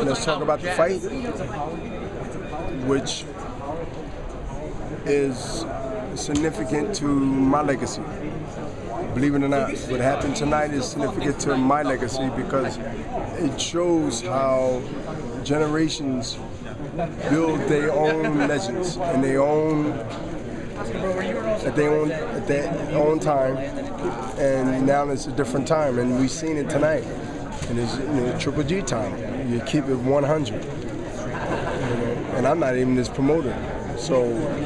let's talk about the fight, which is significant to my legacy. Believe it or not, what happened tonight is significant to my legacy because it shows how generations build their own legends and their own at their own time, and now it's a different time, and we've seen it tonight. And it's Triple G time. You keep it 100, and I'm not even this promoter, so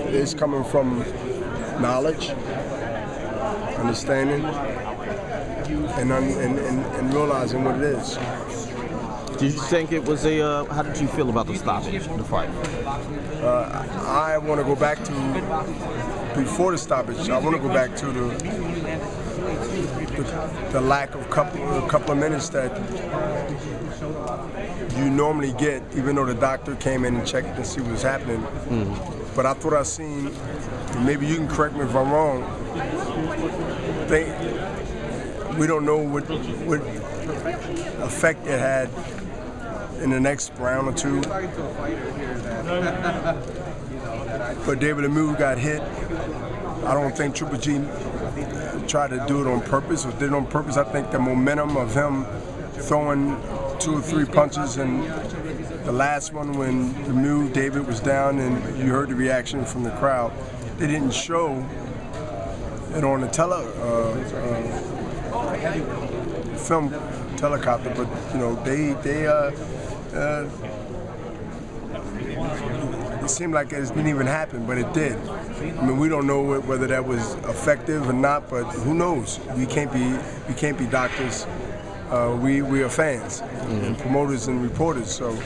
it's coming from knowledge, understanding, and realizing what it is. Did you think it was a? How did you feel about the stoppage of the fight? I want to go back to before the stoppage. I want to go back to the lack of couple of minutes that you normally get, even though the doctor came in and checked to see what was happening. But I thought I seen. Maybe you can correct me if I'm wrong. We don't know what effect it had in the next round or two. But David Lemieux got hit. I don't think Triple G tried to do it on purpose or did it on purpose. I think the momentum of him throwing 2 or 3 punches, and the last one when Lemieux, David was down, and you heard the reaction from the crowd. They didn't show it on the film telecopter, but it seemed like it didn't even happen, but it did. I mean, we don't know whether that was effective or not, but who knows? We can't be doctors. We are fans and promoters and reporters. So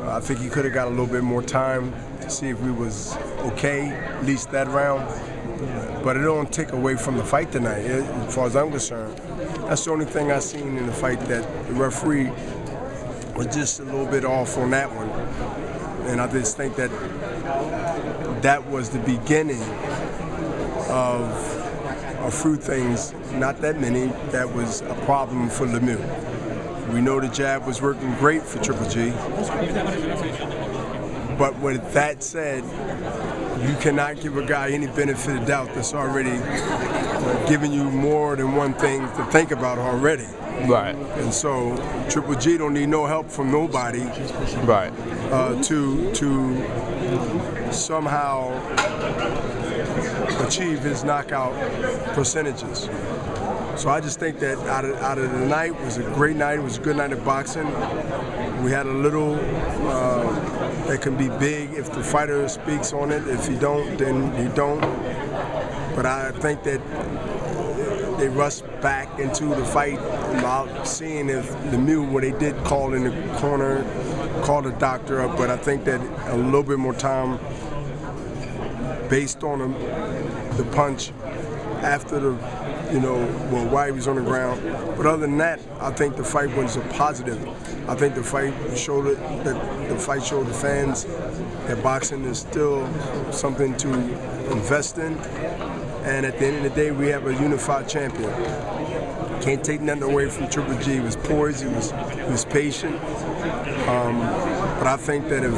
I think he could have got a little bit more time to see if we was okay, at least that round. But it don't take away from the fight tonight, as far as I'm concerned. That's the only thing I seen in the fight, that the referee was just a little bit off on that one. And I just think that that was the beginning of a few things, not that many, that was a problem for Lemieux. We know the jab was working great for Triple G. But with that said, you cannot give a guy any benefit of doubt that's already giving you more than one thing to think about already. Right. And so Triple G don't need no help from nobody. Right. To somehow achieve his knockout percentages. So I just think that out of the night, it was a great night. It was a good night of boxing. We had a little that can be big if the fighter speaks on it. If he don't, then he don't. But I think that they rushed back into the fight about seeing if Lemieux, what they did call in the corner, call the doctor up. But I think that a little bit more time, based on the punch after the, while he was on the ground. But other than that, I think the fight was a positive. I think the fight showed the fans that boxing is still something to invest in. And at the end of the day, we have a unified champion. Can't take nothing away from Triple G. He was poised, he was patient. But I think that if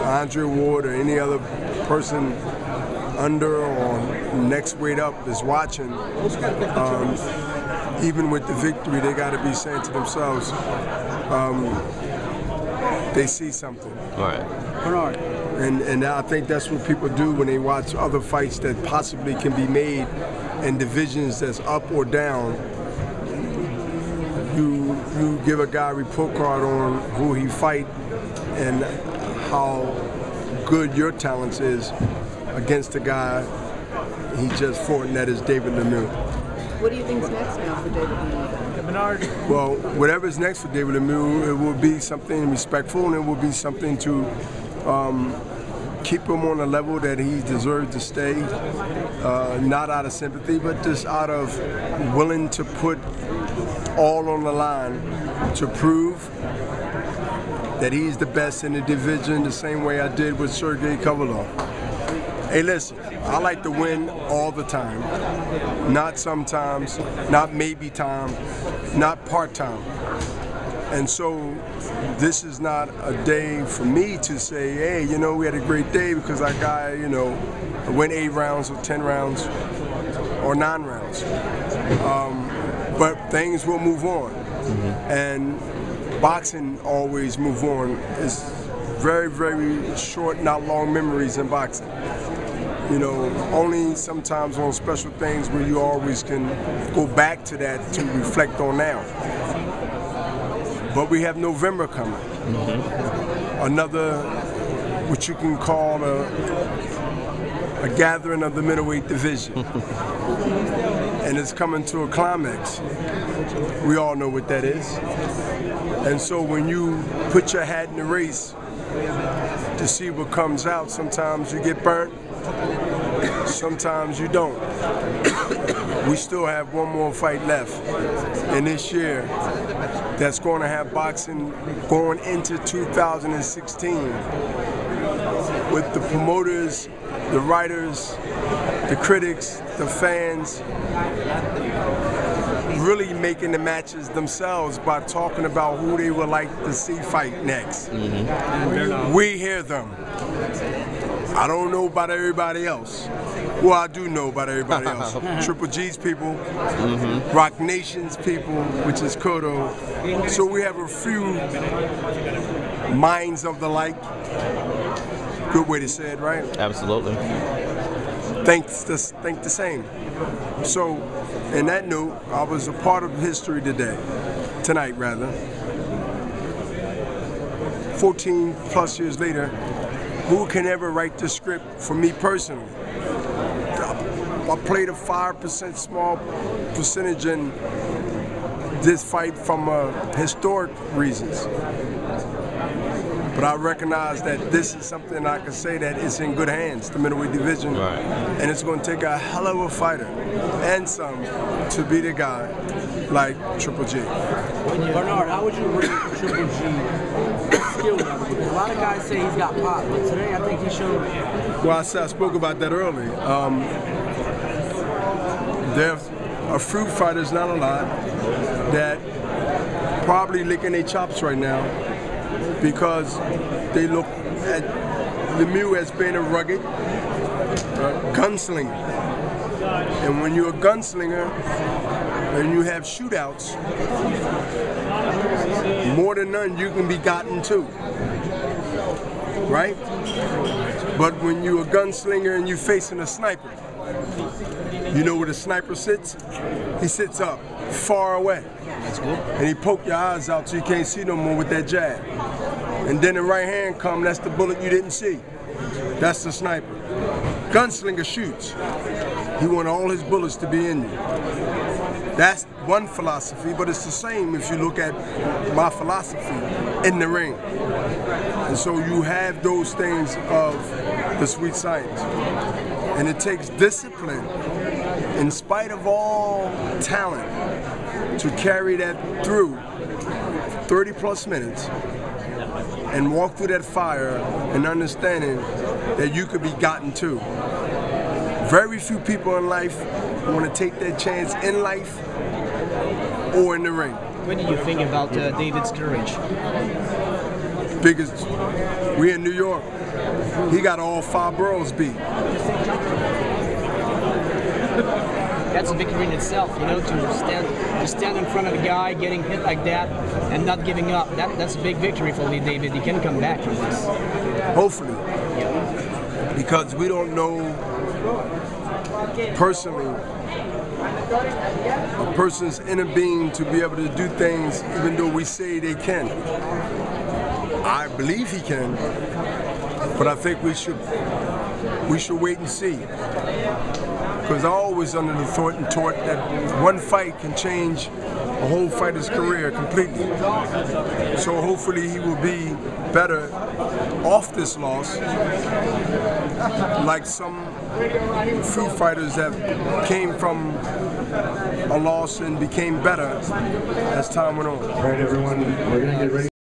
Andre Ward or any other person under or next weight up is watching, even with the victory, they got to be saying to themselves, they see something. Right. Bernard. And I think that's what people do when they watch other fights that possibly can be made in divisions that's up or down. You give a guy a report card on who he fight and how good your talents is against the guy he just fought, and that is David Lemieux. What do you think's next now for David Lemieux? Bernard? Well, whatever's next for David Lemieux, it will be something respectful, and it will be something to keep him on a level that he deserves to stay, not out of sympathy, but just out of willing to put all on the line to prove that he's the best in the division, the same way I did with Sergey Kovalev. Hey, listen, I like to win all the time, not sometimes, not maybe time, not part-time. And so this is not a day for me to say, hey, you know, we had a great day because that guy, you know, went 8 rounds or 10 rounds or 9 rounds. But things will move on. And boxing always move on. It's very, very short, not long memories in boxing. You know, only sometimes on special things where you always can go back to that to reflect on now. But we have November coming. Another, what you can call a gathering of the middleweight division. And it's coming to a climax. We all know what that is. And so when you put your hat in the race to see what comes out, sometimes you get burnt, sometimes you don't. We still have one more fight left in this year that's going to have boxing going into 2016 with the promoters, the writers, the critics, the fans really making the matches themselves by talking about who they would like to see fight next. We hear them. I don't know about everybody else. Well, I do know about everybody else. Triple G's people, Rock Nation's people, which is Kodo. So we have a few minds of the like. Good way to say it, right? Absolutely. Think the same. So, in that note, I was a part of history tonight rather. 14 plus years later, who can ever write the script for me personally? I played a 5% small percentage in this fight from historic reasons. But I recognize that this is something I can say that it's in good hands, the middleweight division. Right. And it's going to take a hell of a fighter and some to beat a guy like Triple G. Bernard, how would you rate Triple G skill level? Because a lot of guys say he's got pop, but today I think he showed. Well, I spoke about that earlier. There are few fighters, not a lot, that probably licking their chops right now because they look at Lemieux as being a rugged gunslinger. And when you're a gunslinger and you have shootouts, more than none you can be gotten to, right? But when you're a gunslinger and you're facing a sniper, you know where the sniper sits? He sits up, far away. That's good. And he poke your eyes out so you can't see no more with that jab. And then the right hand come, that's the bullet you didn't see. That's the sniper. Gunslinger shoots. He wants all his bullets to be in you. That's one philosophy, but it's the same if you look at my philosophy in the ring. And so you have those things of the sweet science. And it takes discipline, in spite of all talent, to carry that through 30 plus minutes and walk through that fire and understanding that you could be gotten to. Very few people in life want to take that chance in life or in the ring. What do you think about David's courage? Biggest, we in New York. He got all 5 boroughs beat. That's a victory in itself, you know, to stand in front of a guy getting hit like that and not giving up. That's a big victory for Lee David. He can come back from this. Hopefully. Because we don't know personally a person's inner being to be able to do things even though we say they can. I believe he can, but I think we should wait and see. Because I'm always under the thought and taught that one fight can change a whole fighter's career completely. So hopefully he will be better off this loss, like some few fighters that came from a loss and became better as time went on. All right, everyone, we're going to get ready.